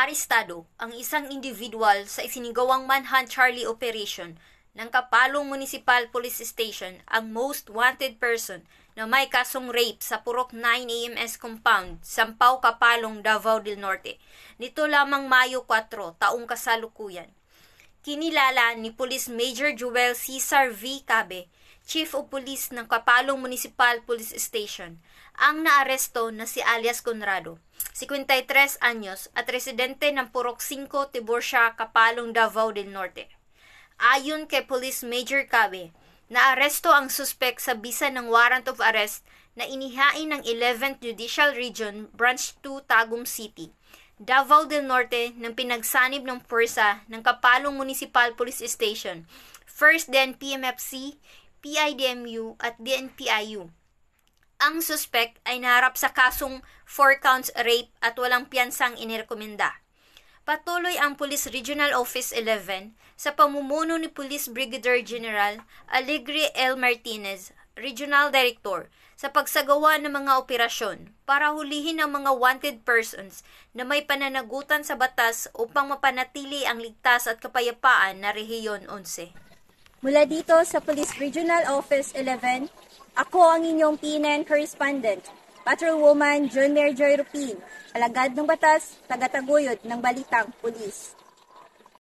Naarestado ang isang individual sa isinigawang manhunt Charlie operation ng Kapalong Municipal Police Station, ang most wanted person na may kasong rape sa Purok 9 AMS Compound, Sampaw, Kapalong, Davao del Norte. Nito lamang Mayo 4, taong kasalukuyan. Kinilala ni Police Major Joel Cesar V. Cabe, Chief of Police ng Kapalong Municipal Police Station, ang naaresto na si alias Conrado, 53 anyos at residente ng Purok 5, Tiburcia, Kapalong, Davao del Norte. Ayon kay Police Major Cabe, naaresto ang suspek sa bisa ng warrant of arrest na inihain ng 11th Judicial Region, Branch 2, Tagum City, Davao del Norte ng pinagsanib ng puwersa ng Kapalong Municipal Police Station, 1st DNPMFC, PIDMU at DNPIU. Ang suspect ay naharap sa kasong 4 counts rape at walang piyansang inirekomenda. Patuloy ang Police Regional Office 11 sa pamumuno ni Police Brigadier General Alegre L. Martinez, Regional Director, sa pagsagawa ng mga operasyon para hulihin ang mga wanted persons na may pananagutan sa batas upang mapanatili ang ligtas at kapayapaan na Rehiyon 11. Mula dito sa Police Regional Office 11, ako ang inyong PNN correspondent, Patrolwoman John Mary Joy Rupin, alagad ng batas, tagataguyod ng Balitang Pulis.